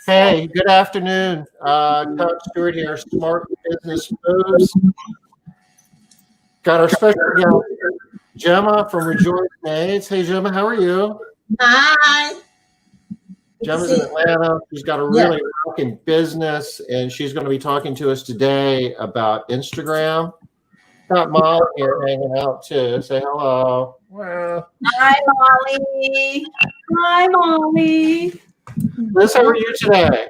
Hey, good afternoon. Coach Stewart here, Smart Business Moves. Got our special guest, Gemma from Rejoice Maids. Hey, Gemma, how are you? Hi. Gemma's in Atlanta. She's got a Yeah. really rocking business, and she's going to be talking to us today about Instagram. Got Molly here hanging out too. Say hello. Well, Hi, Molly. Hi, Molly. Liz, how are you today?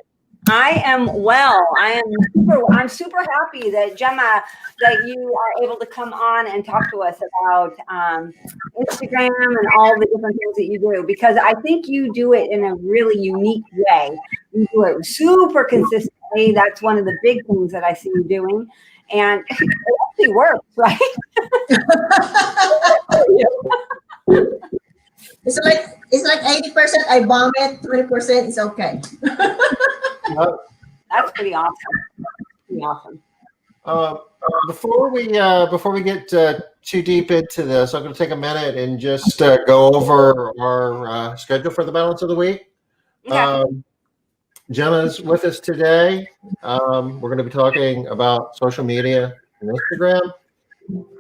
I am well. I'm super happy that Gemma, that you are able to come on and talk to us about Instagram and all the different things that you do, because I think you do it in a really unique way. You do it super consistently. That's one of the big things that I see you doing, and it actually works, right? It's like 80% I vomit, 20% is okay. That's pretty awesome. Pretty awesome. Before we get too deep into this, I'm going to take a minute and just go over our schedule for the balance of the week. Okay. Gemma's with us today. We're going to be talking about social media and Instagram.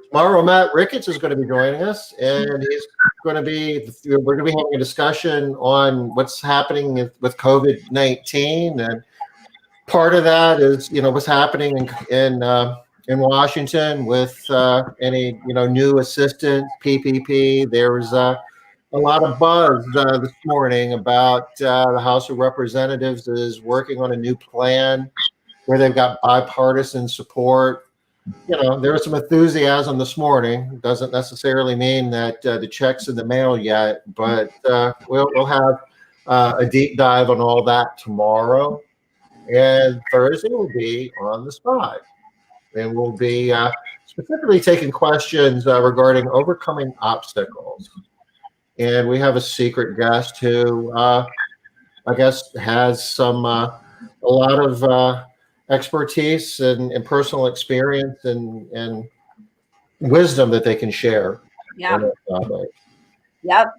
Tomorrow, Matt Ricketts is going to be joining us, and we're going to be having a discussion on what's happening with COVID-19, and part of that is what's happening in Washington with any new assistance PPP. There was a lot of buzz this morning about the House of Representatives is working on a new plan where they've got bipartisan support. There was some enthusiasm this morning. Doesn't necessarily mean that the check's in the mail yet, but we'll have a deep dive on all that tomorrow. And Thursday will be on the spot. And we'll be specifically taking questions regarding overcoming obstacles. And we have a secret guest who I guess has a lot of expertise and personal experience and wisdom that they can share. Yeah. Yep.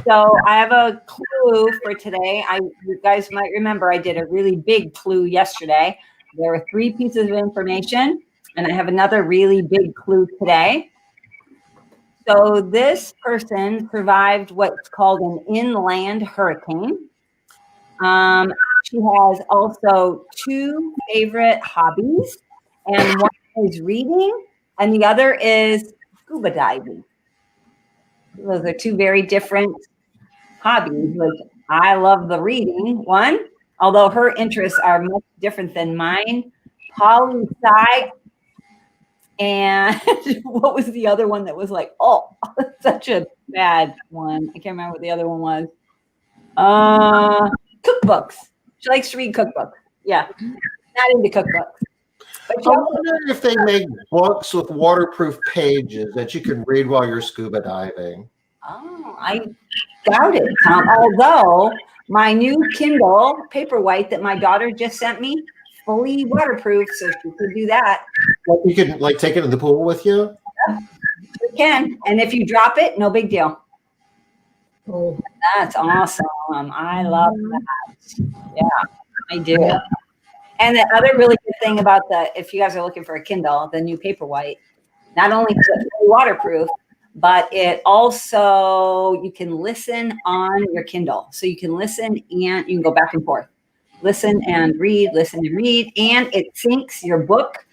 So I have a clue for today. You guys might remember I did a really big clue yesterday. There were 3 pieces of information, and I have another really big clue today. So this person survived what's called an inland hurricane. She has also 2 favorite hobbies, and one is reading, and the other is scuba diving. Those are 2 very different hobbies. Like, I love the reading one, although her interests are much different than mine. Poli-sci, and what was the other one that was like, oh, such a bad one? I can't remember what the other one was. Cookbooks. She likes to read cookbooks. Yeah, not into cookbooks. I wonder if they make books with waterproof pages that you can read while you're scuba diving. Oh, I doubt it, Tom. Although my new Kindle Paperwhite that my daughter just sent me, fully waterproof, so she could do that. You could take it in the pool with you? Yeah, you can. And if you drop it, no big deal. Oh. That's awesome. I love that. Yeah, I do. And the other really good thing about if you guys are looking for a Kindle, the new Paperwhite, not only is it fully waterproof, but it also, you can listen on your Kindle. So you can listen and you can go back and forth. Listen and read, and it syncs your book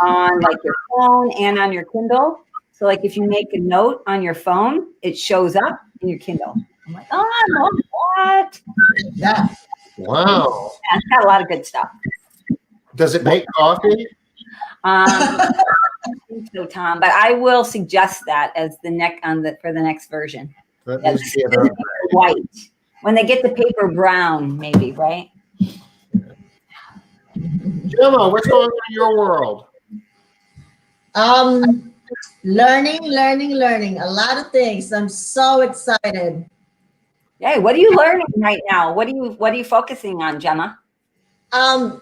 on like your phone and on your Kindle. So like if you make a note on your phone, it shows up in your Kindle. I'm like, oh, I love that. Yeah. Wow. Yeah, it's got a lot of good stuff. Does it make coffee? I think so, Tom, but I will suggest that as for the next version. That's white. When they get the paper brown, maybe, right? Gemma, what's going on in your world? Learning. A lot of things. I'm so excited. Hey, what are you learning right now? What are you focusing on, Gemma?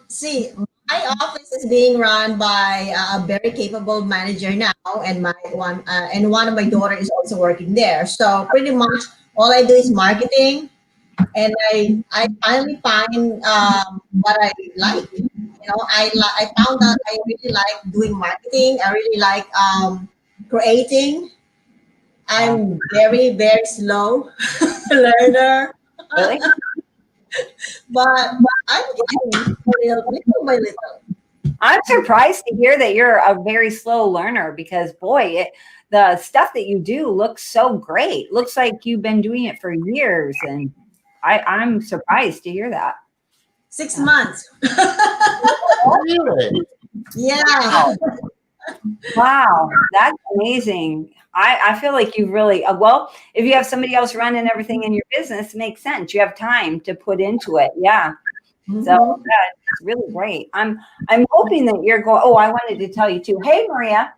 See, my office is being run by a very capable manager now, and one of my daughters is also working there. So pretty much all I do is marketing and I finally find what I like. I found that I really like doing marketing. I really like creating. I'm very, very slow learner, Really? but I'm getting little by little. I'm surprised to hear that you're a very slow learner because, boy, the stuff that you do looks so great. Looks like you've been doing it for years, and I'm surprised to hear that. 6 months. Really? Yeah. Wow, that's amazing. I feel like you really well, if you have somebody else running everything in your business, it makes sense. You have time to put into it. Yeah. So that's really great. I'm hoping that you're going. Oh, I wanted to tell you too. Hey, Maria,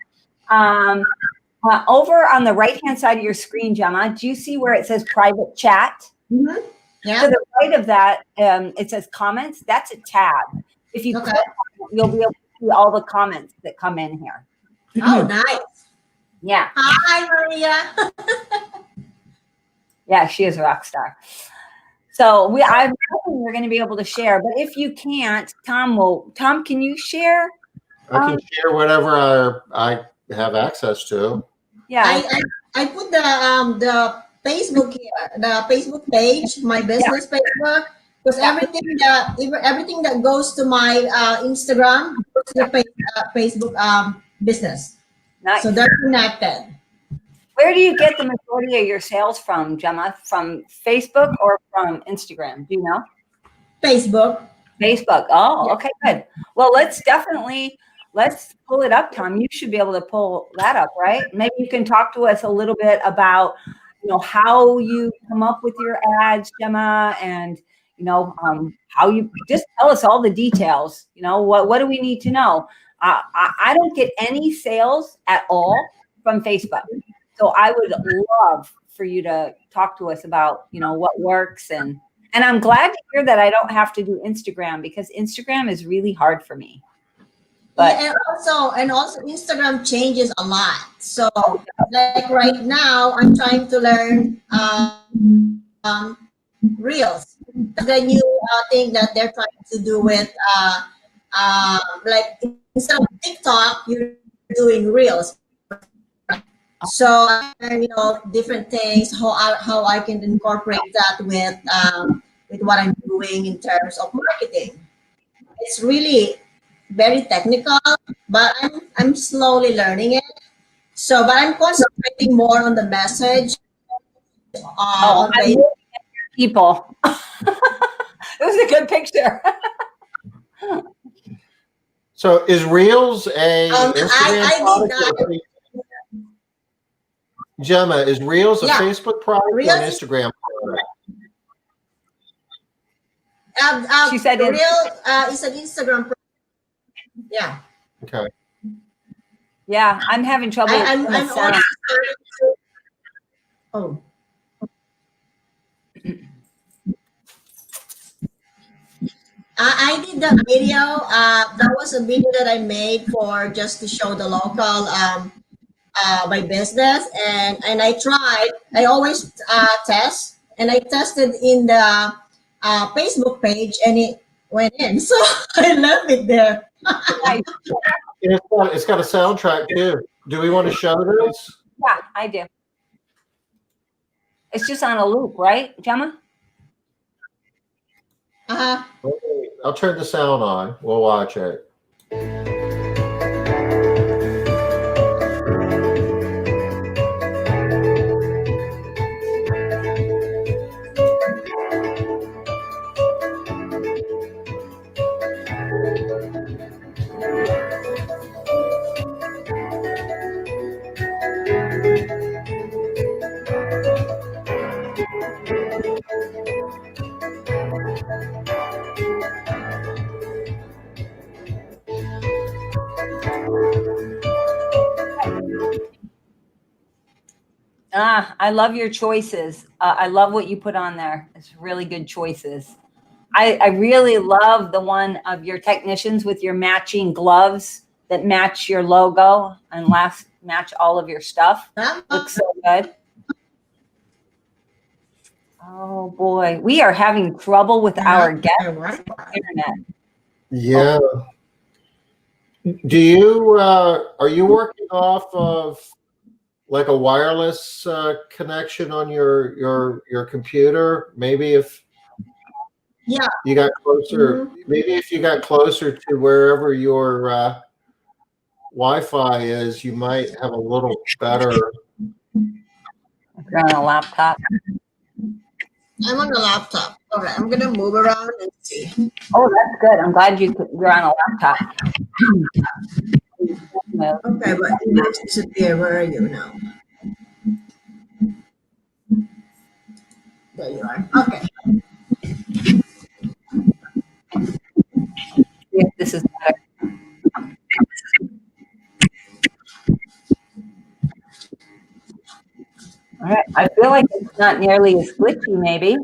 over on the right hand side of your screen, Gemma, do you see where it says private chat? Mm-hmm. Yeah. To the right of that, it says comments. That's a tab. If you click on it, you'll be able to see all the comments that come in here. Oh, nice. Yeah. Hi, Maria. Yeah, she is a rock star. So I'm hoping you're going to be able to share, but if you can't, Tom, can you share? I can share whatever I have access to. Yeah. I put the Facebook here, the Facebook page, my business Facebook, because everything that goes to my Instagram goes to the Facebook business. Nice. So they're connected. Where do you get the majority of your sales from, Gemma? From Facebook or from Instagram? Do you know? Facebook. Facebook. Oh, okay, good. Well, let's pull it up, Tom. You should be able to pull that up, right? Maybe you can talk to us a little bit about, how you come up with your ads, Gemma, and how you just tell us all the details. What do we need to know? I don't get any sales at all from Facebook. So I would love for you to talk to us about, what works. And I'm glad to hear that I don't have to do Instagram because Instagram is really hard for me. But yeah, and also Instagram changes a lot. So like right now, I'm trying to learn Reels. The new thing that they're trying to do with like instead of TikTok, you're doing Reels. So I learn, different things, how I can incorporate that with what I'm doing in terms of marketing. It's really very technical, but I'm slowly learning it. So, but I'm concentrating more on the message. On I'm looking at your people. It was a good picture. So is Reels a Instagram product? that. Gemma, is Reels a Yeah. Facebook product or an Reels- Instagram product? She said Reel is an Instagram. Yeah. Okay. Yeah, I'm having trouble I'm with the also sound. starting to. Oh. I did that video. That was a video that I made for just to show the local my business, and I tried. I always test, and I tested in the Facebook page, and it went in. So I left it there. It's got a soundtrack too. Do we want to show this? Yeah, I do. It's just on a loop, right, Gemma? Okay, I'll turn the sound on. We'll watch it. I love your choices. I love what you put on there. It's really good choices. I really love the one of your technicians with your matching gloves that match your logo and match all of your stuff. Looks so good. Oh boy, we are having trouble with our guest internet. Yeah. Do you are you working off of like a wireless connection on your computer? Maybe if Yeah. you got closer, maybe if you got closer to wherever your Wi-Fi is, you might have a little better. If you're on a laptop. I'm on the laptop. All right, I'm gonna move around and see. Oh, that's good. I'm glad you're on a laptop. Okay, but you guys disappear. Where are you now? There you are. Okay. Yes, this is better. All right. I feel like it's not nearly as glitchy, maybe.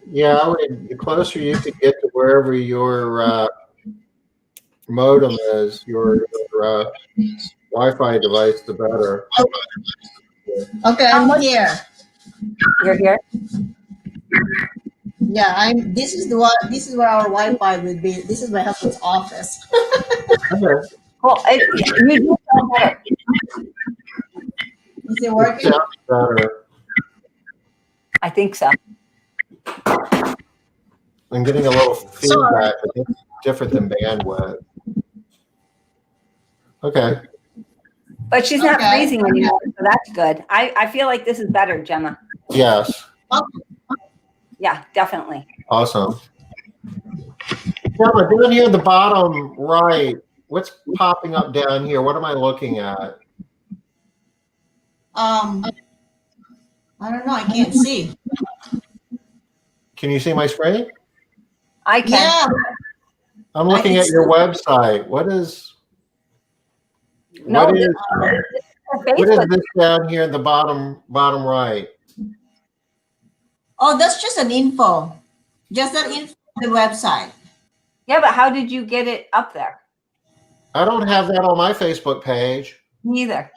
Yeah, I would, the closer you could get to wherever your modem is, your Wi-Fi device, the better. Okay, I'm here. You're here? Yeah, I'm. This is the one. This is where our Wi-Fi would be. This is my husband's office. Okay. Well, you do sound better. Is it working? It sounds better. I think so. I'm getting a little feedback, but it's different than bandwidth. Okay. But she's not Okay. freezing anymore, so that's good. I feel like this is better, Gemma. Yes. Yeah, definitely. Awesome. Gemma, down here in the bottom right, what's popping up down here? What am I looking at? I don't know. I can't see. Can you see my screen? I can. Yeah. I'm looking at your website. What is No, what is what is Facebook. this down here in the bottom right? Oh, that's just an info. Just an info on the website. Yeah, but how did you get it up there? I don't have that on my Facebook page. Neither.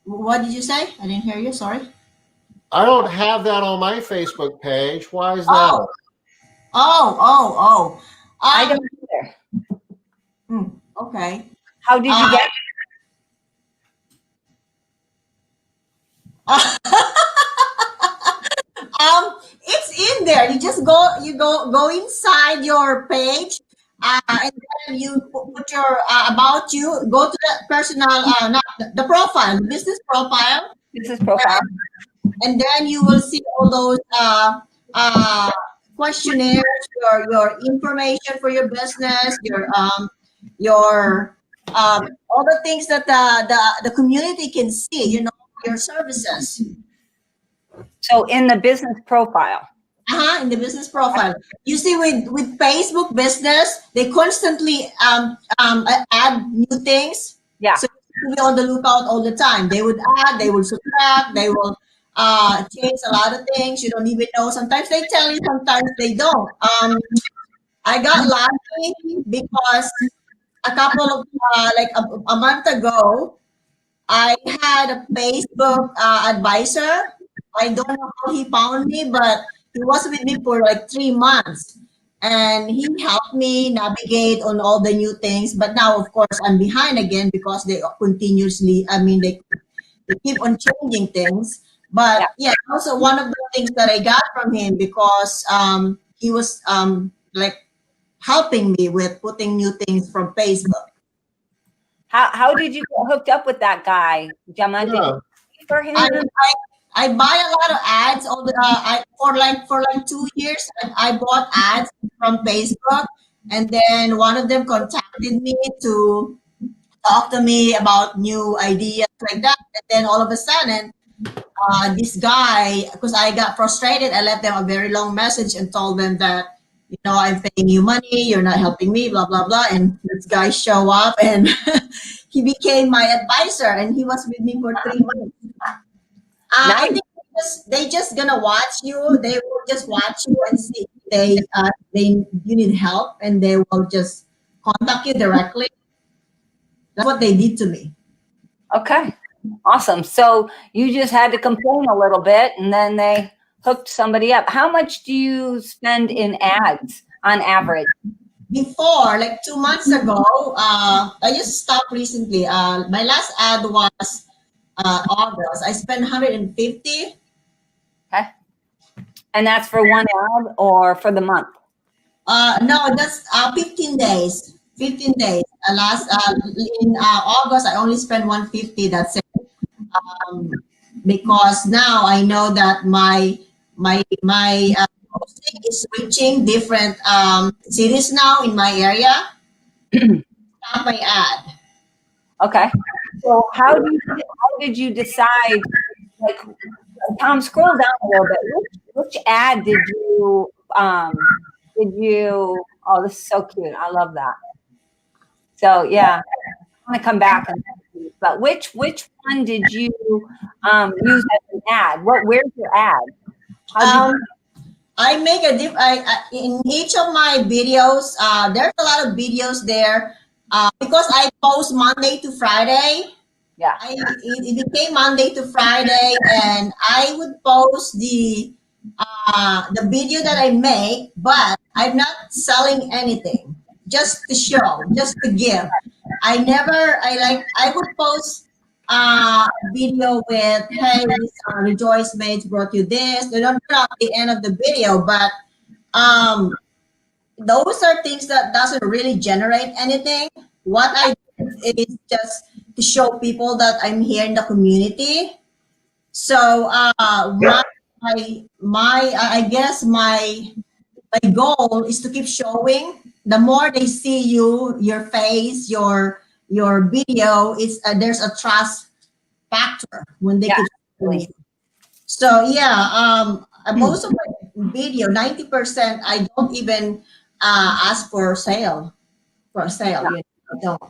What did you say? I didn't hear you. Sorry. I don't have that on my Facebook page. Why is that? Oh. I don't either. Okay. How did you get it? It's in there. You just go inside your page, and then you put your about you. Go to the personal, not the profile, the business profile, This is profile. and then you will see all those questionnaires, your information for your business, your all the things that the community can see. You know, your services. So in the business profile. In the business profile. You see, with Facebook business, they constantly add new things. Yeah. So you be on the lookout all the time. They would add, they will subtract, they will change a lot of things. You don't even know. Sometimes they tell you, sometimes they don't. I got lucky because a couple of like a month ago, I had a Facebook advisor. I don't know how he found me, but he was with me for like 3 months, and he helped me navigate on all the new things. But now, of course, I'm behind again because they continuously, they keep on changing things. But yeah, also one of the things that I got from him, because he was like helping me with putting new things from Facebook. How did you get hooked up with that guy, Gemma? Did you pay for him? I buy a lot of ads all the for like 2 years. I bought ads from Facebook, and then one of them contacted me to talk to me about new ideas like that. And then all of a sudden, this guy, because I got frustrated, I left them a very long message and told them that, I'm paying you money, you're not helping me, blah blah blah. And this guy show up, and he became my advisor, and he was with me for 3 months. I think they just gonna watch you. They will just watch you and see if you need help, and they will just contact you directly. That's what they did to me. Okay. Awesome. So you just had to complain a little bit and then they hooked somebody up. How much do you spend in ads on average? Before, like 2 months ago, I just stopped recently. My last ad was August. I spent 150. Okay. And that's for one ad or for the month? No, that's 15 days. 15 days. Last in August, I only spent 150. That's it. Because now I know that my posting is reaching different cities now in my area. Stop my ad. Okay. So how did you decide, like, Tom, scroll down a little bit. Which ad did you, oh, this is so cute. I love that. So yeah, I want to come back but which one did you use as an ad? Where's your ad? I make a in each of my videos. There's a lot of videos there because I post Monday to Friday. Yeah, it became Monday to Friday, and I would post the video that I make, but I'm not selling anything. Just to show, just to give. I would post video with, hey, this Rejoice Mates brought you this. They don't put at the end of the video, but those are things that doesn't really generate anything. What I do is just to show people that I'm here in the community. So I guess my goal is to keep showing. The more they see you, your face, your video, is there's a trust factor when they keep showing. So yeah, most of my video, 90%, I don't even ask for sale. Yeah. You know, I don't.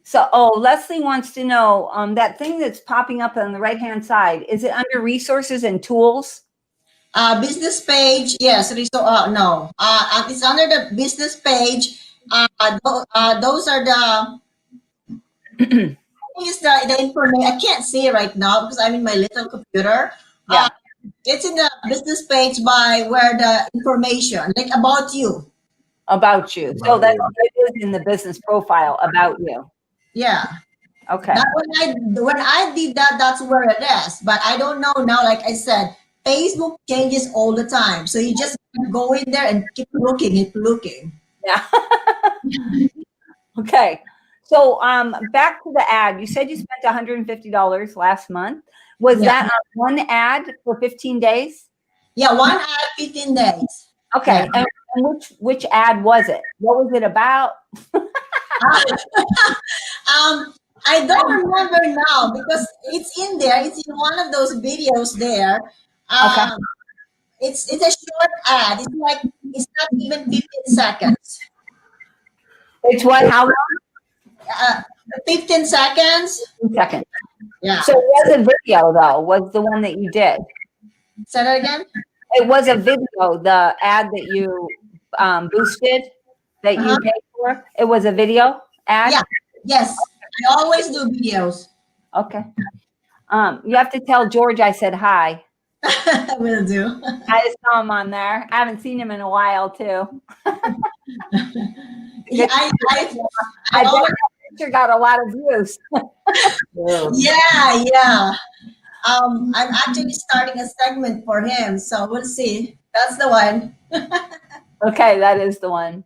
So, Leslie wants to know that thing that's popping up on the right-hand side, is it under resources and tools? Business page, yes. No, it's under the business page. Those are the is the information. I can't see it right now because I'm in my little computer. Yeah. It's in the business page by where the information, like about you. About you. So that is in the business profile about you. Yeah. Okay. When I did that, that's where it is. But I don't know now. Like I said, Facebook changes all the time, so you just go in there and keep looking. Yeah. Okay. So back to the ad. You said you spent $150 last month. Was that on one ad for 15 days? Yeah, one ad, 15 days. Okay. Yeah. And which ad was it? What was it about? I don't remember now because it's in there. It's in one of those videos there. Okay. It's a short ad. It's not even 15 seconds. It's what? How long? 15 seconds. 15 seconds. Yeah. So it was a video though, was the one that you did. Say that again? It was a video, the ad that you boosted, that you paid for. It was a video ad? Yeah. Yes. I always do videos. Okay. You have to tell George I said hi. I will do. I just saw him on there. I haven't seen him in a while too. Yeah, I bet that picture got a lot of views. Yeah. I'm actually starting a segment for him, so we'll see. That's the one. Okay, that is the one.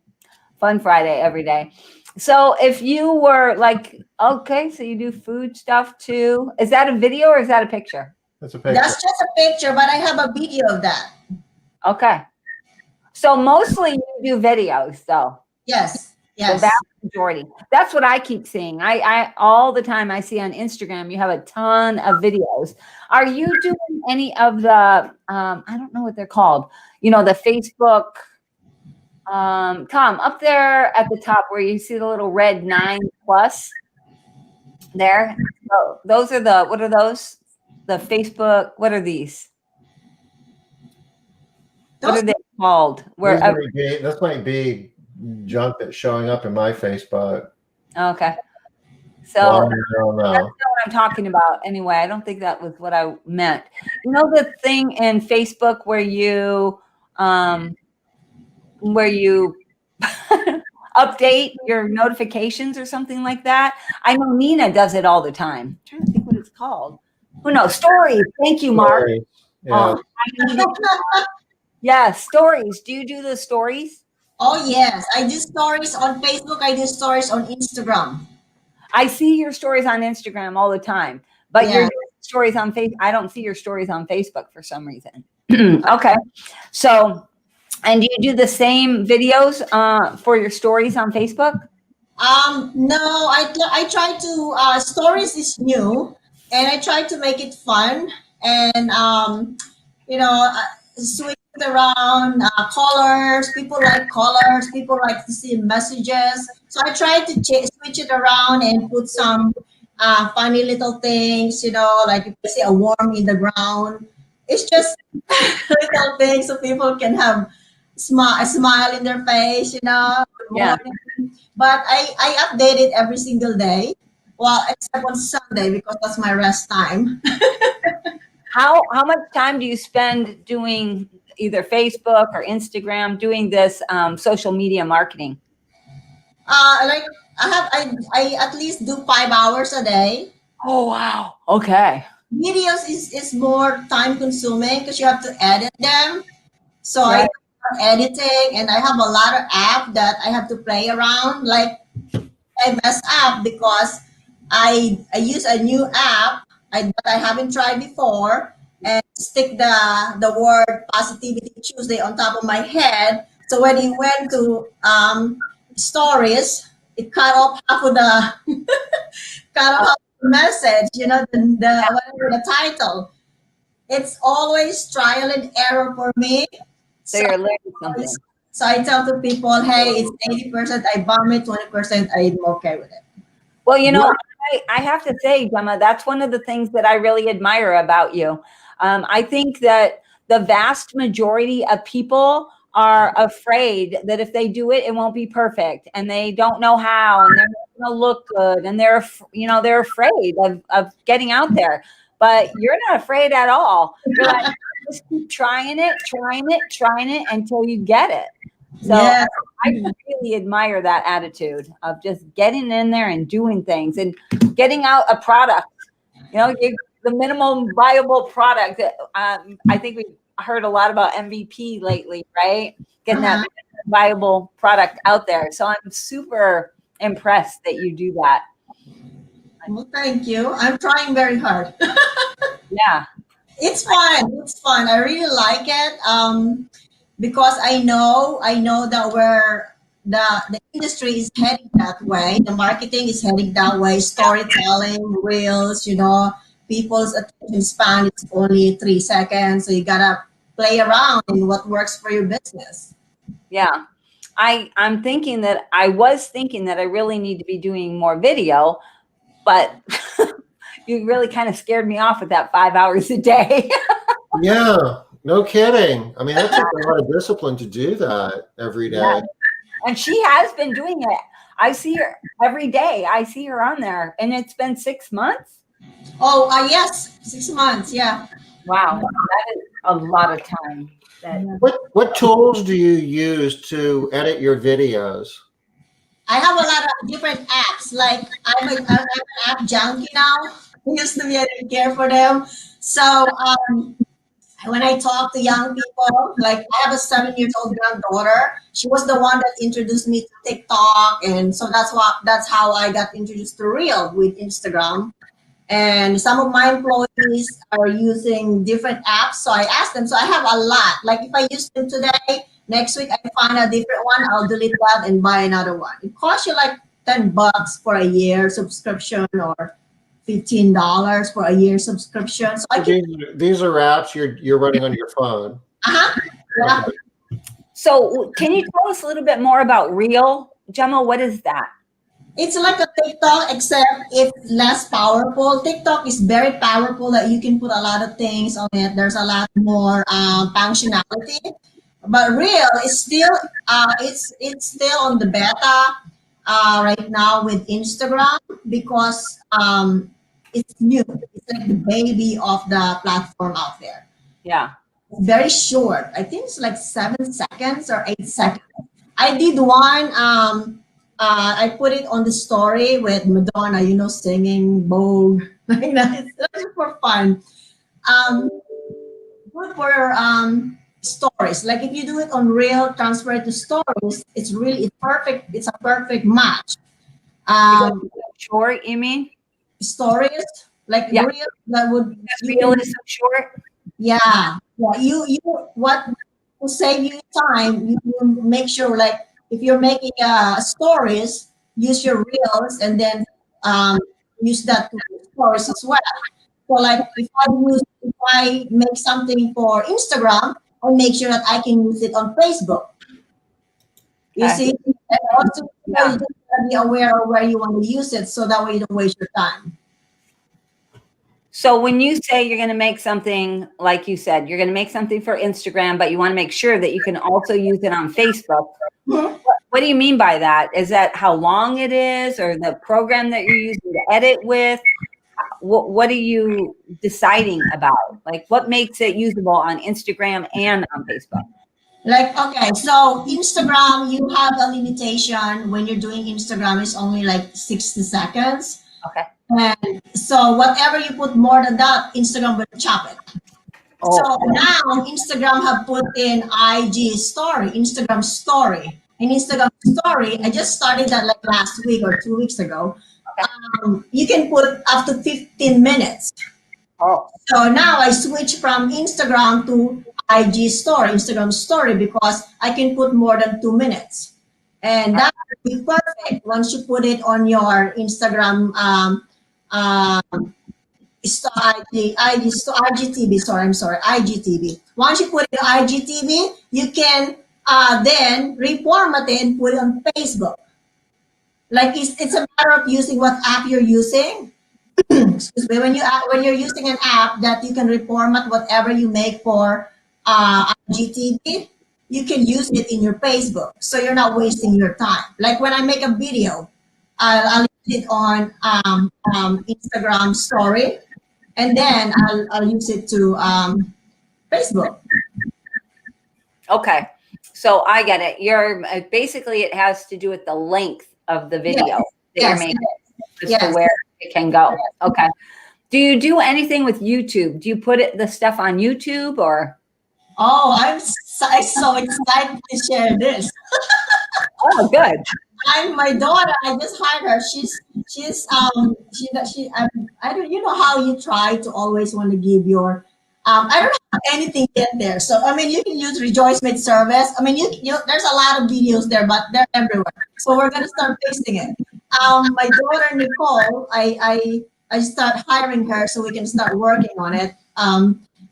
Fun Friday every day. So if you were like, okay, so you do food stuff too. Is that a video or is that a picture? That's a picture. That's just a picture, but I have a video of that. Okay. So mostly you do videos though. Yes. The vast majority. That's what I keep seeing. I all the time I see on Instagram, you have a ton of videos. Are you doing any of the, I don't know what they're called, the Facebook, Tom, up there at the top where you see the little red 9+ there. So those are what are those? The Facebook, what are these? What are they called? This might be junk that's showing up in my Facebook. Okay. So Wow, that's not what I'm talking about anyway. I don't think that was what I meant. You know the thing in Facebook where you update your notifications or something like that? I know Nina does it all the time. I'm trying to think what it's called. Oh no, stories. Thank you, Mark. Stories. Yeah. Yeah, stories. Do you do the stories? Oh yes, I do stories on Facebook. I do stories on Instagram. I see your stories on Instagram all the time, but Yeah. you're doing stories on Facebook. I don't see your stories on Facebook for some reason. Okay. So, and do you do the same videos for your stories on Facebook? No, I try to stories is new, and I try to make it fun, and you know, switch it around colors. People like colors. People like to see messages. So I try to switch it around and put some funny little things. You know, like if you see a worm in the ground, it's just little things so people can have a smile in their face. You know, good Yeah. morning. But I update it every single day. Well, except on Sunday because that's my rest time. How much time do you spend doing either Facebook or Instagram doing this social media marketing? Like I at least do 5 hours a day. Oh wow. Okay. Videos is more time consuming because you have to edit them. So I Right. do editing, and I have a lot of app that I have to play around. Like I mess up because I use a new app that I haven't tried before, and stick the word positivity Tuesday on top of my head. So when it went to stories, it cut off half of the cut off half of the message. You know, the whatever the title. It's always trial and error for me. So So you're learning something. so I tell the people, hey, it's 80% I bomb it, 20% I'm okay with it. Well, you know, I have to say, Gemma, that's one of the things that I really admire about you. I think that the vast majority of people are afraid that if they do it, it won't be perfect, and they don't know how, and they're not going to look good, and they're afraid of getting out there. But you're not afraid at all. You're like, just keep trying it until you get it. So Yeah. I really admire that attitude of just getting in there and doing things and getting out a product. You know, the minimum viable product. I think we've heard a lot about MVP lately, right? Getting that viable product out there. So I'm super impressed that you do that. Well, thank you. I'm trying very hard. Yeah. It's fun. It's fun. I really like it. Because I know that where the industry is heading that way. The marketing is heading that way. Storytelling, reels. You know, people's attention span is only 3 seconds, so you gotta play around in what works for your business. Yeah. I'm thinking that I really need to be doing more video, but you really kind of scared me off with that 5 hours a day. Yeah, no kidding. I mean, that takes a lot of discipline to do that every day. Yeah. And she has been doing it. I see her every day. I see her on there, and it's been 6 months. Oh, yes, 6 months. Yeah. Wow, that is a lot of time. What tools do you use to edit your videos? I have a lot of different apps. Like I'm an app junkie now. I used to be, I didn't care for them. So when I talk to young people, like I have a 7 years old granddaughter. She was the one that introduced me to TikTok, and so that's how I got introduced to Reel with Instagram. And some of my employees are using different apps, so I asked them. So I have a lot. Like if I use them today, next week I find a different one, I'll delete that and buy another one. It costs you like $10 for a year subscription, or $15 for a year subscription. So I So can. these are apps you're running on your phone. Yeah. Okay. So, can you tell us a little bit more about Reel, Gemma? What is that? It's like a TikTok, except it's less powerful. TikTok is very powerful that you can put a lot of things on it. There's a lot more functionality, but Reel is still it's still on the beta. right now with Instagram because it's new. It's like the baby of the platform out there. Yeah. It's very short. I think it's like 7 seconds or 8 seconds. I did one. I put it on the story with Madonna, singing Vogue. Like that. It's just for fun. Good for stories. Like if you do it on Reel, transfer it to stories. It's perfect. It's a perfect match. Short, you mean? Stories like Yeah. Reel that would Reel is so short. Yeah. You what will save you time. You make sure like if you're making stories, use your reels and then use that to stories as well. So like if I make something for Instagram, I'll make sure that I can use it on Facebook. You Okay. see, and also you Yeah. just gotta be aware of where you want to use it, so that way you don't waste your time. So when you say you're going to make something, like you said, you're going to make something for Instagram, but you want to make sure that you can also use it on Facebook. Mhm. What do you mean by that? Is that how long it is or the program that you're using to edit with? What are you deciding about? Like what makes it usable on Instagram and on Facebook? Like, okay, so Instagram, you have a limitation when you're doing Instagram is only like 60 seconds. Okay. And so whatever you put more than that, Instagram will chop it. Oh. So now Instagram have put in IG story, Instagram story. In Instagram story, I just started that like last week or 2 weeks ago. You can put up to 15 minutes. Oh. So now I switch from Instagram to IG story, Instagram story, because I can put more than 2 minutes. And that would be perfect once you put it on your Instagram IGTV. Sorry, IGTV. Once you put it on IGTV, you can then reformat it and put it on Facebook. Like it's a matter of using what app you're using. Excuse me. When you're using an app that you can reformat whatever you make for IGTV, you can use it in your Facebook, so you're not wasting your time. Like when I make a video, I'll use it on Instagram story, and then I'll use it to Facebook. Okay. So I get it. You're basically it has to do with the length of the video that you're making as to where it can go. Okay. Do you do anything with YouTube? Do you put the stuff on YouTube or? Oh, I'm so excited to share this. Oh, good. My daughter. I just hired her. I don't. You know how you try to always want to give your. I don't have anything yet there. So I mean, you can use Rejoice Made Service. I mean, there's a lot of videos there, but they're everywhere. So we're gonna start fixing it. My daughter Nicole, I start hiring her so we can start working on it.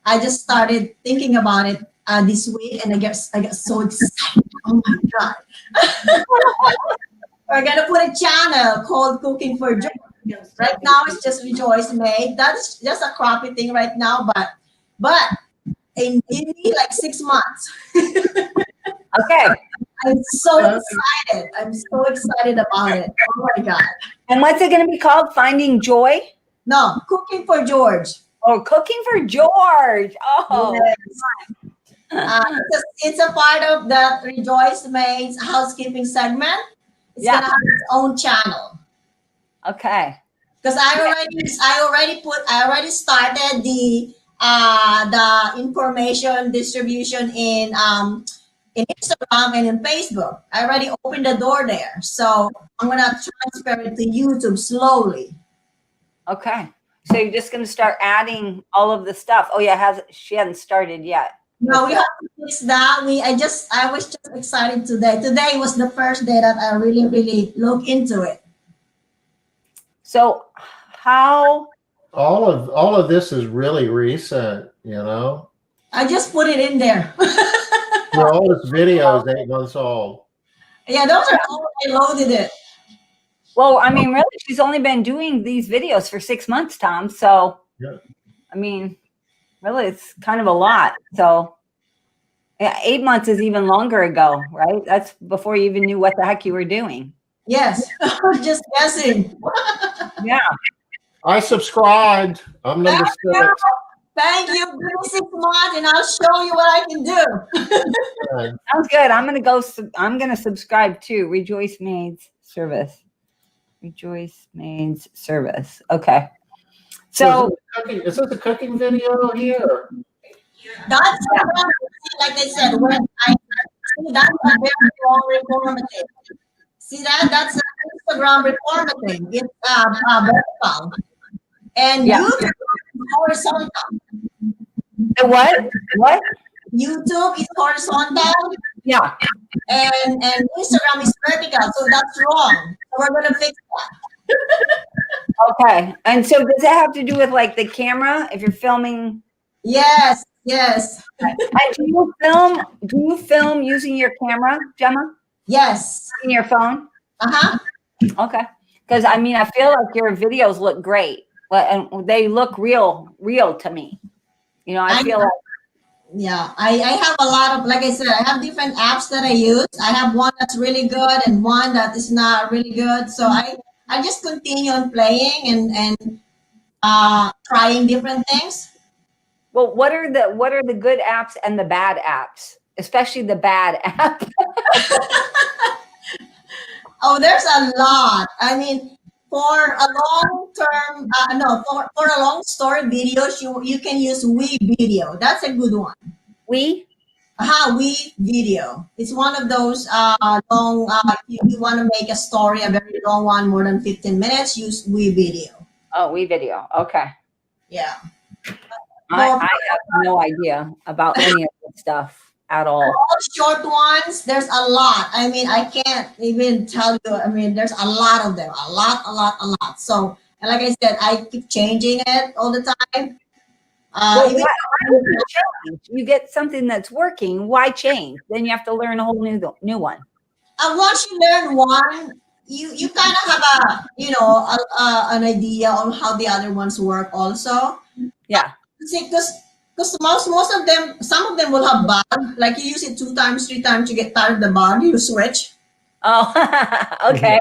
I just started thinking about it this week, and I get so excited. Oh my god! We're gonna put a channel called Cooking for Joy. Right now, it's just Rejoice Made. That's just a crappy thing right now, but in give me like 6 months. Okay. I'm so excited. I'm so excited about it. Oh my god! And what's it going to be called? Finding Joy? No, Cooking for George. Oh, Cooking for George. Oh. Yes. It's a part of the Rejoice Made's housekeeping segment. It's gonna have its own channel. Okay. Because I already started the information distribution in Instagram and in Facebook. I already opened the door there. So I'm gonna transfer it to YouTube slowly. Okay. So you're just going to start adding all of the stuff. Oh yeah, she hasn't started yet. No, we have to fix that. I was just excited today. Today was the first day that I really looked into it. So how all of this is really recent, I just put it in there. All this video is 8 months old. Yeah, those are all I loaded it. Well, I mean, really, she's only been doing these videos for 6 months, Tom. So, yeah. I mean, really, it's kind of a lot. So, yeah, 8 months is even longer ago, right? That's before you even knew what the heck you were doing. Yes. Just guessing. Yeah. I subscribed. I'm number Thank you. 6. Thank you. Give me 6 months and I'll show you what I can do. Sounds good. I'm gonna go. I'm gonna subscribe to Rejoice Maids Service. Rejoice Maids Service. Okay. So is this a cooking video here? That's like I said, when I see that's a very long reformative. See that? That's an Instagram reformative. It's vertical. And Yeah. YouTube is horizontal. the what? What? YouTube is horizontal Yeah. and Instagram is vertical. So that's wrong. So we're gonna fix that. Okay. And so does that have to do with like the camera if you're filming? Yes, yes, And do you film using your camera, Gemma? yes. In your phone? Uh-huh. Okay. Because I mean, I feel like your videos look great, but and they look real to me. You know, I feel like Yeah, I have a lot of, like I said, I have different apps that I use. I have one that's really good and one that is not really good. So I just continue on playing and trying different things. well, what are the good apps and the bad apps? Especially the bad app. Oh, there's a lot. I mean, for a long term, no, for a long story videos, you can use We Video. That's a good one. We We Video. It's one of those long. You want to make a story, a very long one, more than 15 minutes. Use We Video. We video. Okay. Yeah. I have no idea about any of this stuff at all. All short ones, there's a lot. I mean, I can't even tell you. I mean, there's a lot of them. A lot. So, and like I said, I keep changing it all the time. Well, Even why would you change? You get something that's working. Why change? Then you have to learn a whole new one. once you learn one, you kind of have an idea on how the other ones work also. Yeah. See, because most of them, some of them will have bug. Like you use it 2 times, 3 times, you get tired of the bug, you switch. Oh, okay.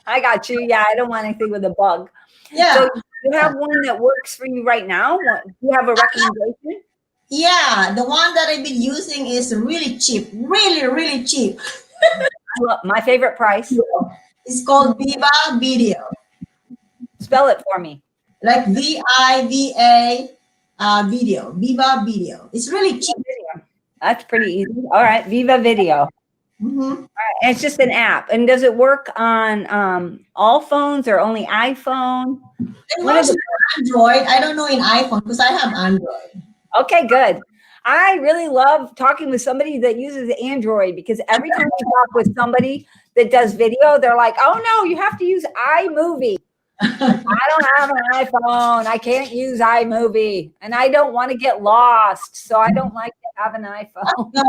I got you. Yeah, I don't want anything with a bug. Yeah. So you have one that works for you right now? Do you have a recommendation? Yeah, the one that I've been using is really cheap, really cheap. My favorite price. It's called Viva Video, Spell it for me. like VIVA Video, Viva Video. It's really cheap. That's pretty easy. All right, Viva Video. Mm-hmm. All right, and it's just an app. And does it work on all phones or only iPhone? It works on Android. I don't know in iPhone because I have Android. Okay, good. I really love talking with somebody that uses Android because every time I talk with somebody that does video, they're like, oh no, you have to use iMovie. I don't have an iPhone. I can't use iMovie. And I don't want to get lost. So I don't like to have an iPhone. No,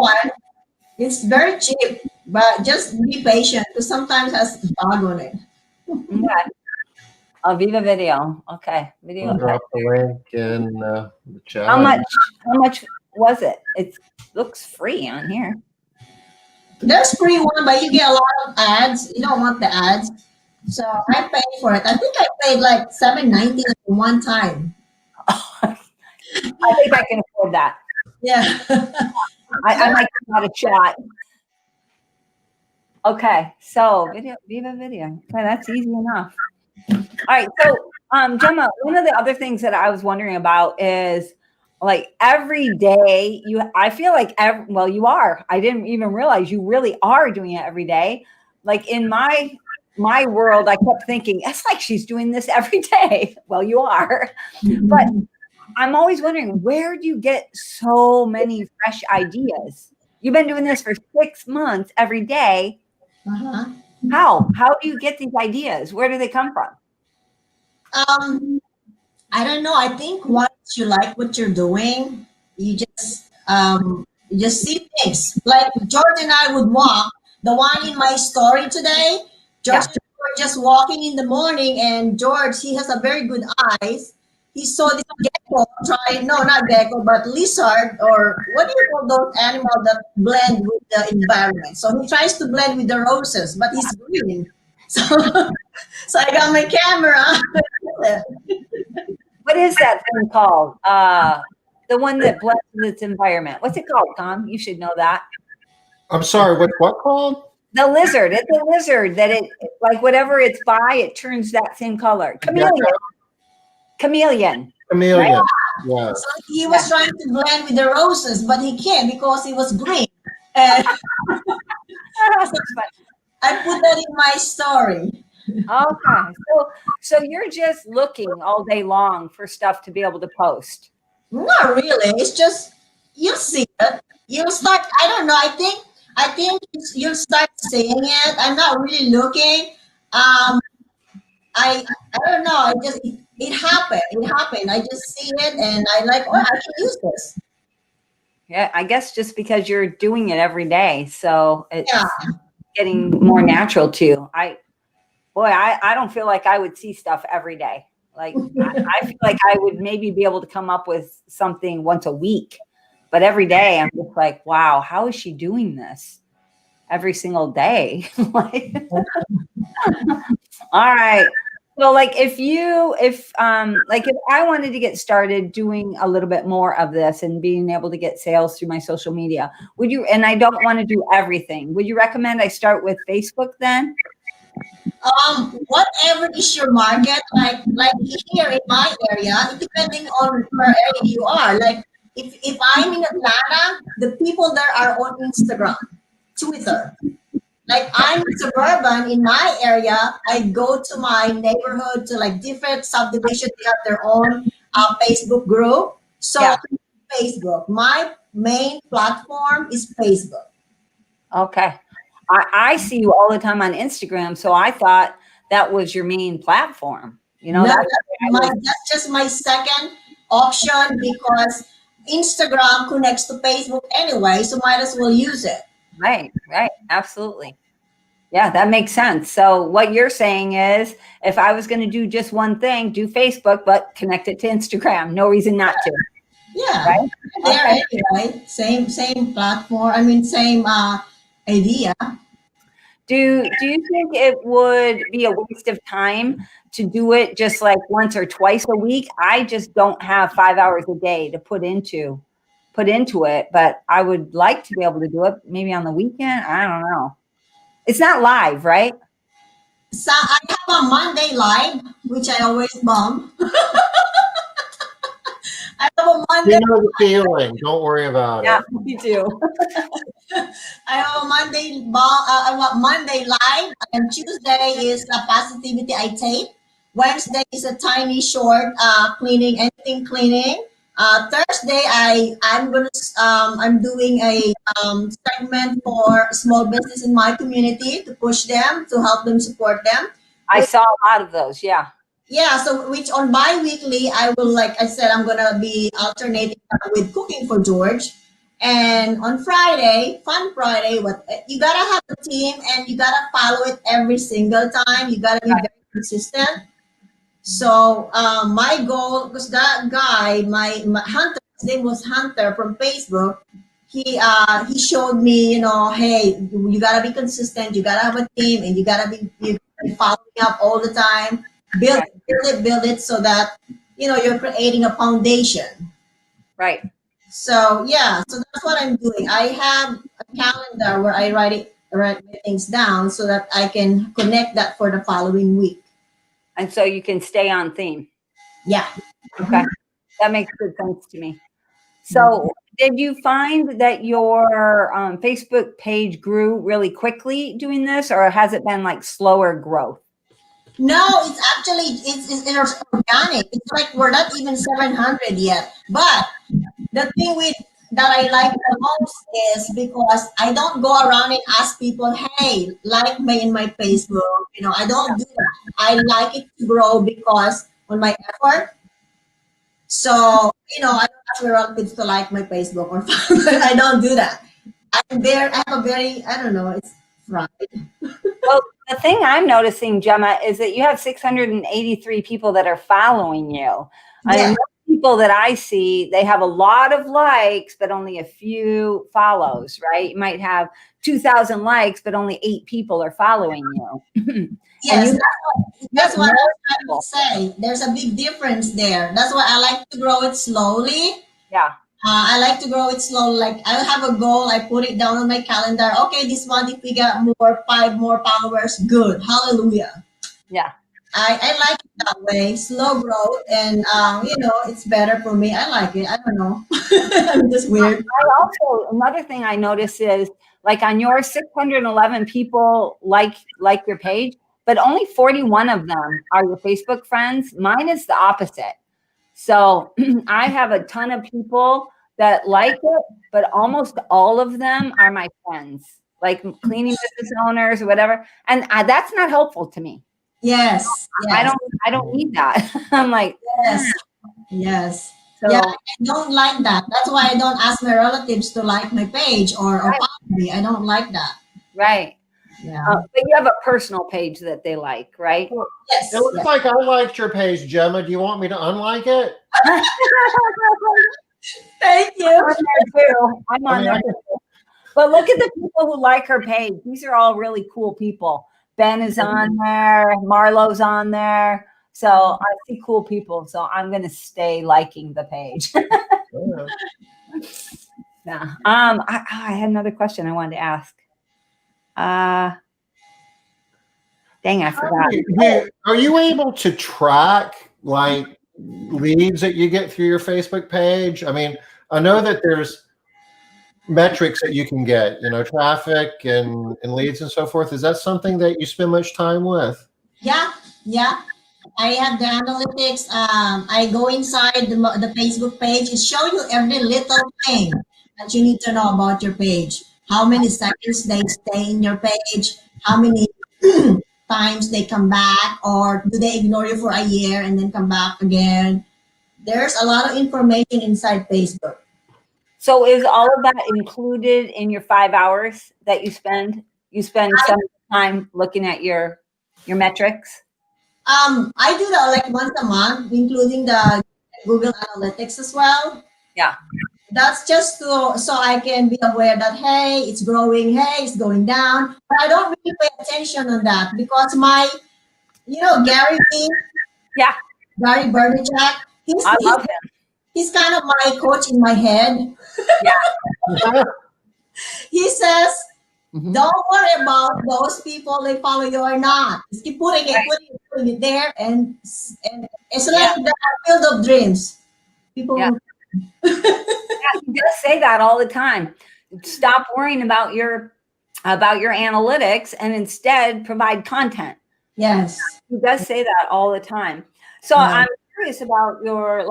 it's very cheap, but just be patient because sometimes it has bug on it. Okay. Viva Video. Okay. Video. I'll drop the link in the chat. How much was it? It looks free on here. There's free one, but you get a lot of ads. You don't want the ads. So I paid for it. I think I paid like $7.90 one time. I think I can afford that. Yeah. I might give that a shot. Okay, so Viva Video. Okay, that's easy enough. All right, so Gemma, one of the other things that I was wondering about is like every day I feel like you are. I didn't even realize you really are doing it every day. Like in my world, I kept thinking it's like she's doing this every day. Well, you are, but I'm always wondering, where do you get so many fresh ideas? You've been doing this for 6 months every day. Uh-huh. How do you get these ideas? Where do they come from? I don't know. I think once you like what you're doing, you just see things. Like George and I would walk. The one in my story today, George and I were just walking in the morning, and George, he has a very good eyes. He saw this gecko not gecko, but lizard, or what do you call those animals that blend with the environment? So he tries to blend with the roses, but he's green. So, so I got my camera. What is that thing called? The one that blends its environment. What's it called, Tom? You should know that. I'm sorry, what's what called? The lizard. It's a lizard that it, like whatever it's by, it turns that same color. Chameleon. Chameleon. Chameleon. Right? Yeah. So he was trying to blend with the roses, but he can't because he was green. And I put that in my story. Okay. So you're just looking all day long for stuff to be able to post. Not really. It's just you'll see it. You'll start. I don't know. I think you'll start seeing it. I'm not really looking. I don't know. It happened. It happened. I just see it and I like. Oh, I can use this. Yeah, I guess just because you're doing it every day, so it's Yeah. getting more natural too. I don't feel like I would see stuff every day. Like I feel like I would maybe be able to come up with something once a week, but every day I'm just like, wow, how is she doing this every single day? Like, all right. So like if I wanted to get started doing a little bit more of this and being able to get sales through my social media, would you, and I don't want to do everything, would you recommend I start with Facebook then? Whatever is your market, like here in my area, depending on where area you are. Like if I'm in Atlanta, the people there are on Instagram, Twitter. Like I'm suburban in my area, I go to my neighborhood to like different subdivisions. They have their own Facebook group. So Yeah. Facebook, my main platform is Facebook. Okay. I see you all the time on Instagram, so I thought that was your main platform. You know, No, that's that's just my second option because Instagram connects to Facebook anyway, so might as well use it. right, absolutely. Yeah, that makes sense. So what you're saying is if I was going to do just one thing, do Facebook, but connect it to Instagram. No reason not to. Yeah, Right? there anyway. Same platform. I mean, same idea. Do you think it would be a waste of time to do it just like once or twice a week? I just don't have 5 hours a day to put into it, but I would like to be able to do it maybe on the weekend. I don't know. It's not live, right? So I have a Monday live, which I always bump. I have a Monday. You know the feeling. Don't worry about Yeah, it. me too. I have a Monday live, and Tuesday is a positivity I take. Wednesday is a tiny short cleaning, anything cleaning. Thursday I'm doing a segment for small business in my community to push them to help them support them. I saw a lot of those. Yeah. Yeah, so which on bi-weekly I will, like I said, I'm gonna be alternating with cooking for George. And on Friday, Fun Friday, what you gotta have a team and you gotta follow it every single time. You gotta be very consistent. So my goal, because that guy, my Hunter, his name was Hunter from Facebook. He showed me, hey, you gotta be consistent. You gotta have a team, and you gotta be following up all the time. Build it, so that you're creating a foundation. Right. So yeah, so that's what I'm doing. I have a calendar where I write things down so that I can connect that for the following week. And so you can stay on theme. Yeah. Okay. That makes good sense to me. So did you find that your Facebook page grew really quickly doing this, or has it been like slower growth? No, it's actually it's organic. It's like we're not even 700 yet. But the thing that I like the most is because I don't go around and ask people, hey, like me in my Facebook. I don't do that. I like it to grow because on my effort. So, I don't ask my relatives to like my Facebook or I don't do that. I'm there. I have a very, I don't know, it's right. Well, the thing I'm noticing, Gemma, is that you have 683 people that are following you. Yeah. And people that I see, they have a lot of likes, but only a few follows, right? You might have 2,000 likes, but only 8 people are following you. Yes, that's what I was trying to say. There's a big difference there. That's why I like to grow it slowly. Yeah. I like to grow it slowly. Like I have a goal, I put it down on my calendar. Okay, this month if we got 5 more followers, good. Hallelujah. Yeah. I like it that way, slow growth, and it's better for me. I like it. I don't know. I'm just weird. Another thing I notice is like on your 611 people like your page, but only 41 of them are your Facebook friends. Mine is the opposite. So I have a ton of people that like it, but almost all of them are my friends, like cleaning business owners or whatever. And that's not helpful to me. Yes. I don't need that. I'm like, yes. So, yeah, I don't like that. That's why I don't ask my relatives to like my page or follow me. I don't like that. Right. Yeah. But you have a personal page that they like, right? Yes. It looks like I liked your page, Gemma. Do you want me to unlike it? Thank you. I'm on there too. I'm on there too. But look at the people who like her page. These are all really cool people. Ben is on there. Marlo's on there. So I see cool people. So I'm going to stay liking the page. Yeah. I had another question I wanted to ask. Dang, I forgot. Are you able to track like leads that you get through your Facebook page? I mean, I know that there's metrics that you can get, traffic and leads and so forth. Is that something that you spend much time with? Yeah. I have the analytics. I go inside the Facebook page. It shows you every little thing that you need to know about your page. How many seconds they stay in your page, how many times they come back, or do they ignore you for a year and then come back again. There's a lot of information inside Facebook. So is all of that included in your 5 hours that you spend? You spend some time looking at your metrics? I do that like once a month, including the Google Analytics as well. Yeah. That's just so I can be aware that, hey, it's growing, hey, it's going down. But I don't really pay attention on that because Gary V. Yeah. Gary Vaynerchuk, I love him. He's kind of my coach in my head. Yeah. He says, don't worry about those people, they follow you or not. Just keep putting it there, and it's like the field of dreams. People. Yeah. He does say that all the time. Stop worrying about your analytics and instead provide content. Yes. He does say that all the time. So I'm curious about your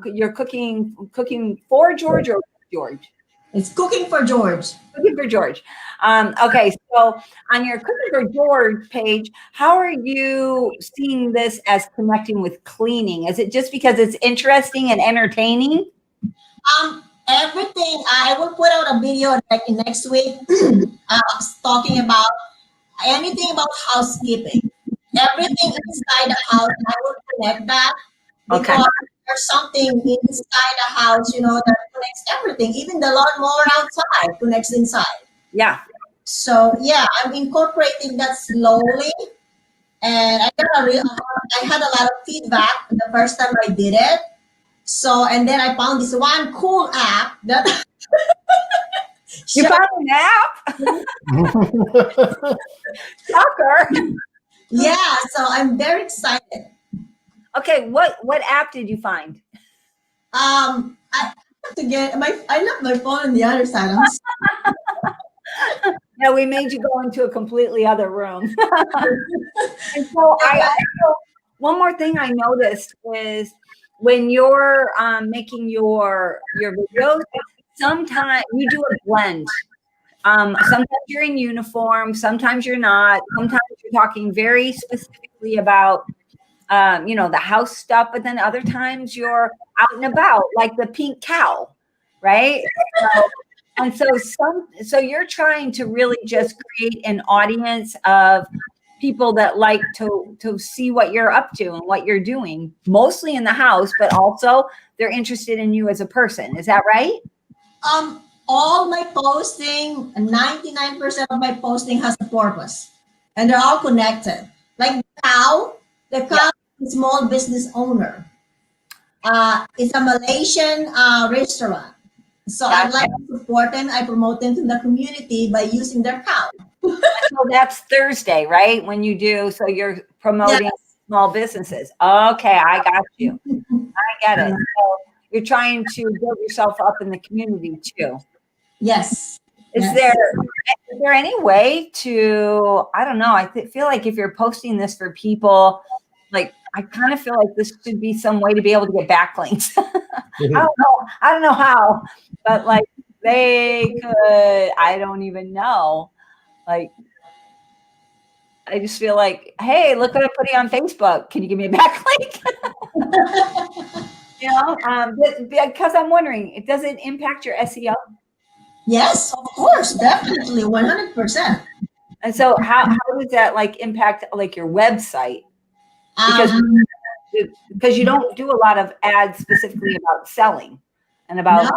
your cooking for George or George? It's Cooking for George. Cooking for George. Okay, so on your Cooking for George page, how are you seeing this as connecting with cleaning? Is it just because it's interesting and entertaining? Everything. I will put out a video like next week talking about anything about housekeeping. Everything inside the house, I will connect that because there's something inside the house, that connects everything. Even the lawnmower outside connects inside. Yeah. So I'm incorporating that slowly, and I had a lot of feedback the first time I did it. So, and then I found this one cool app that you found an app? Shocker. Yeah, so I'm very excited. Okay, what app did you find? I have to get I left my phone on the other side. Yeah, we made you go into a completely other room. And so one more thing I noticed is when you're making your videos, sometimes you do a blend. Sometimes you're in uniform, sometimes you're not. Sometimes you're talking very specifically about, the house stuff, but then other times you're out and about, like the pink cow, right? So you're trying to really just create an audience of people that like to see what you're up to and what you're doing, mostly in the house, but also they're interested in you as a person. Is that right? All my posting, 99% of my posting has a purpose, and they're all connected. Like the cow is a small business owner. It's a Malaysian restaurant. So I'd like to support them. I promote them to the community by using their cow. So that's Thursday, right? When you do, so you're promoting small businesses. Okay, I got you. I get it. So you're trying to build yourself up in the community too. Yes. Is there any way to, I don't know, feel like if you're posting this for people, like I kind of feel like this should be some way to be able to get backlinks. I don't know how, but like they could, I don't even know. Like, I just feel like, hey, look what I'm putting on Facebook. Can you give me a backlink? Because I'm wondering, does it impact your SEO? Yes, of course, definitely, 100%. And so how does that like impact like your website? Because you don't do a lot of ads specifically about selling and about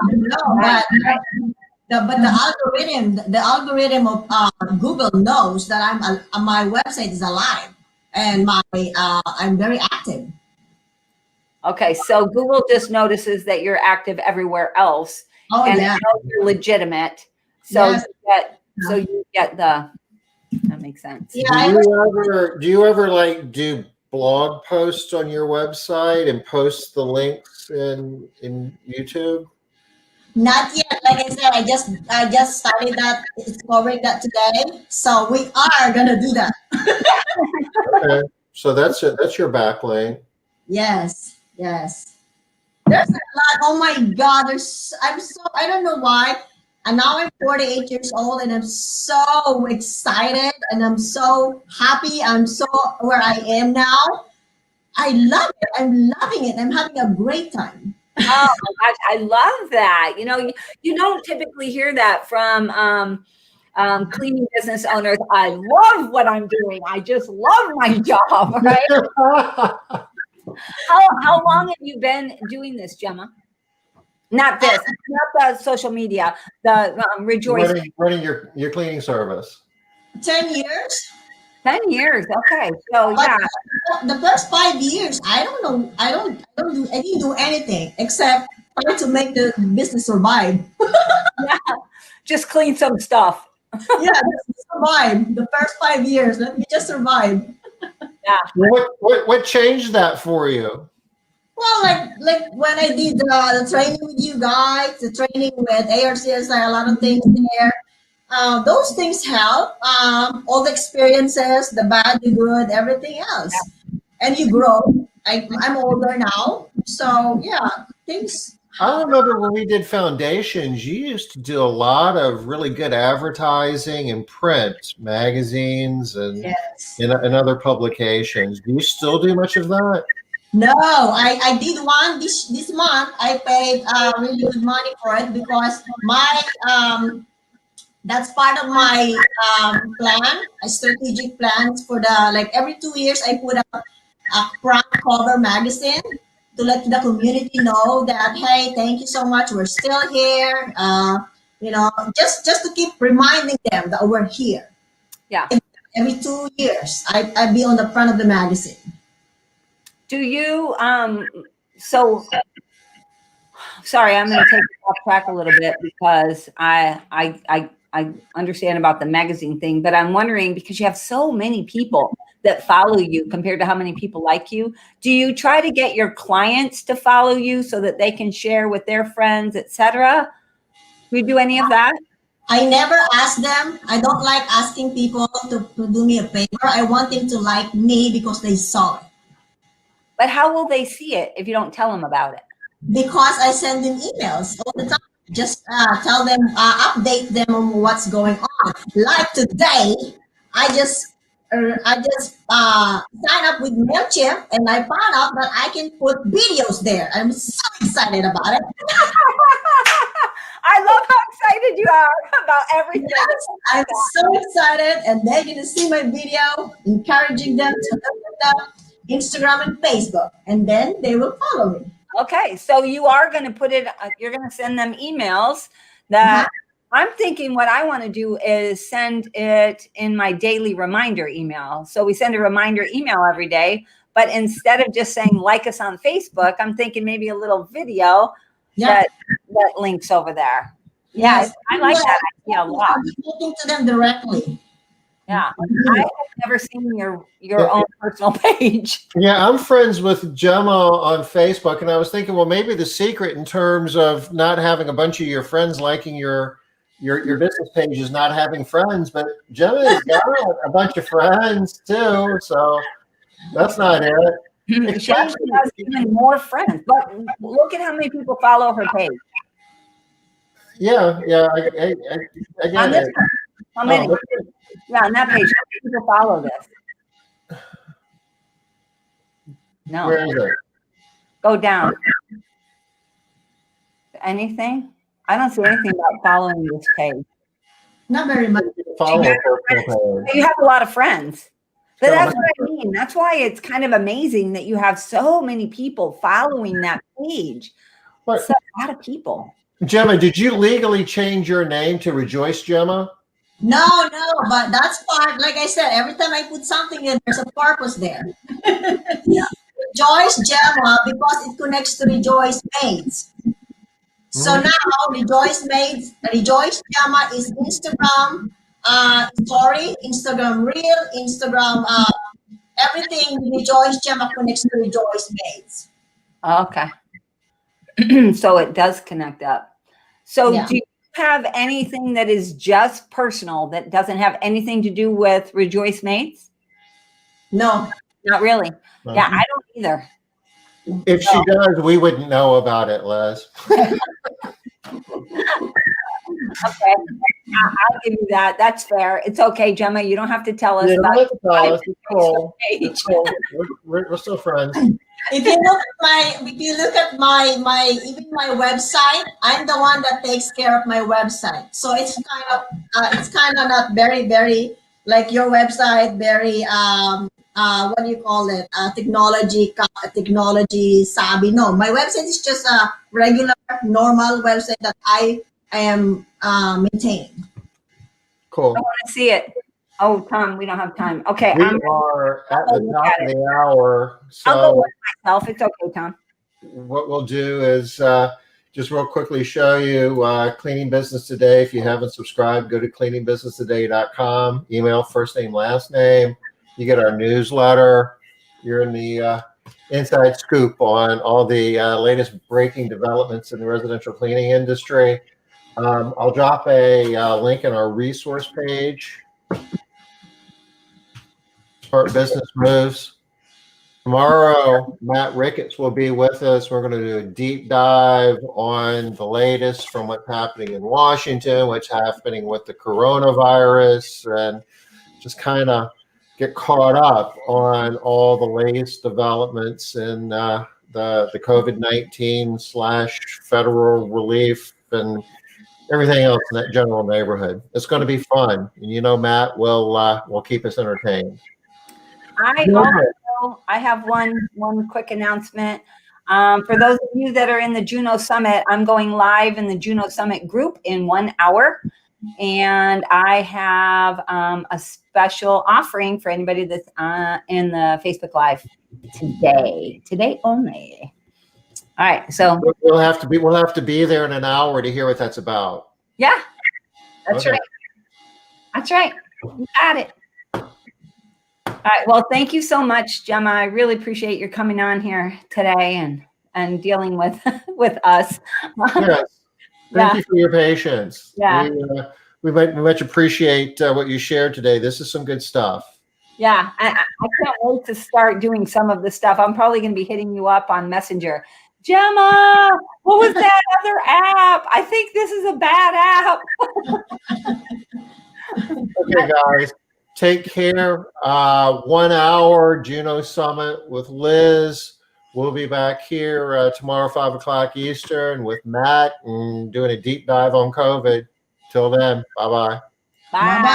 but the algorithm of Google knows that my website is alive and I'm very active. Okay, so Google just notices that you're active everywhere else, and they know you're legitimate. So you get the. That makes sense. Yeah, do you ever like do blog posts on your website and post the links in YouTube? Not yet. Like I said, I just started discovering that today. So we are gonna do that. Okay, so that's it. That's your backlink. Yes. There's a lot. Oh my God. I don't know why. And now I'm 48 years old and I'm so excited and I'm so happy. I'm so where I am now. I love it. I'm loving it. I'm having a great time. Oh my gosh, I love that. You don't typically hear that from cleaning business owners. I love what I'm doing. I just love my job, right? How long have you been doing this, Gemma? Not the social media, the Rejoice. Running your cleaning service. 10 years. 10 years. Okay. So the first 5 years, I don't know. I didn't do anything except try to make the business survive. Just clean some stuff. Just survive. The first 5 years, let me just survive. What changed that for you? Well, like when I did the training with you guys, the training with ARCSI, a lot of things there. Those things help. All the experiences, the bad, the good, everything else, and you grow. I'm older now, so things. I remember when we did foundations, you used to do a lot of really good advertising in print, magazines, and in other publications. Do you still do much of that? No, I did one this month. I paid really good money for it because that's part of my plan, a strategic plan for every 2 years I put up a front cover magazine to let the community know that, hey, thank you so much, we're still here. Just to keep reminding them that we're here. Yeah. Every 2 years I'd be on the front of the magazine. Do you sorry, I'm going to take it off track a little bit because I understand about the magazine thing, but I'm wondering, because you have so many people that follow you compared to how many people like you, do you try to get your clients to follow you so that they can share with their friends, etc.? Do you do any of that? I never ask them. I don't like asking people to do me a favor. I want them to like me because they saw it. But how will they see it if you don't tell them about it? Because I send them emails all the time. Just tell them, update them on what's going on. Like today, I just signed up with MailChimp and I found out that I can put videos there. I'm so excited about it. I love how excited you are about everything. Yes, I'm so excited, and they're going to see my video, encouraging them to look at the Instagram and Facebook, and then they will follow me. Okay, so you are going to put it, you're going to send them emails that I'm thinking what I want to do is send it in my daily reminder email. So we send a reminder email every day, but instead of just saying like us on Facebook, I'm thinking maybe a little video that links over there. Yes, I like that idea a lot. I'm talking to them directly. Yeah, I have never seen your own personal page. Yeah, I'm friends with Gemma on Facebook, and I was thinking, well, maybe the secret in terms of not having a bunch of your friends liking your business page is not having friends, but Gemma's got a bunch of friends too, so that's not it. She actually has even more friends, but look at how many people follow her page. Yeah, I get it. How many? Yeah, on that page, how many people follow this? No. Where is it? Go down. Anything? I don't see anything about following this page. Not very much. Follow You have a lot of friends. But that's what I mean. That's why it's kind of amazing that you have so many people following that page. It's a lot of people. Gemma, did you legally change your name to Rejoice Gemma? No, but that's part. Like I said, every time I put something in, there's a purpose there. Rejoice Gemma, because it connects to Rejoice Maids. So now Rejoice Gemma is Instagram story, Instagram reel, Instagram everything. Rejoice Gemma connects to Rejoice Maids. Okay. So it does connect up. So do you have anything that is just personal that doesn't have anything to do with Rejoice Maids? No. Not really. Yeah, I don't either. If she does, we wouldn't know about it, Les. Okay. I'll give you that. That's fair. It's okay, Gemma. You don't have to tell us. It's cool. It's cool. We're still friends. If you look at my even my website, I'm the one that takes care of my website. So it's kind of not very, very like your website, very what do you call it? Technology savvy. No, my website is just a regular, normal website that I am maintaining. Cool. I want to see it. Oh, Tom, we don't have time. Okay. We are at the top of the hour. So I'll go with myself. It's okay, Tom. What we'll do is just real quickly show you Cleaning Business Today. If you haven't subscribed, go to cleaningbusinesstoday.com. Email first name, last name. You get our newsletter. You're in the inside scoop on all the latest breaking developments in the residential cleaning industry. I'll drop a link in our resource page. Smart Business Moves. Tomorrow, Matt Ricketts will be with us. We're going to do a deep dive on the latest from what's happening in Washington, what's happening with the coronavirus, and just kind of get caught up on all the latest developments in the COVID-19 / federal relief and everything else in that general neighborhood. It's going to be fun. And Matt will keep us entertained. I have one quick announcement. For those of you that are in the Juno Summit, I'm going live in the Juno Summit group in 1 hour. And I have a special offering for anybody that's in the Facebook Live today only. All right, so we'll have to be there in an hour to hear what that's about. Yeah, that's right. That's right. You got it. All right. Well, thank you so much, Gemma. I really appreciate your coming on here today and dealing with us. Yes. Thank you for your patience. Yeah. We much appreciate what you shared today. This is some good stuff. Yeah. I can't wait to start doing some of this stuff. I'm probably going to be hitting you up on Messenger. Gemma, what was that other app? I think this is a bad app. Okay, guys. Take care. 1 hour Juno Summit with Liz. We'll be back here tomorrow, 5 o'clock Eastern, with Matt and doing a deep dive on COVID. Till then, bye-bye. Bye. Bye-bye.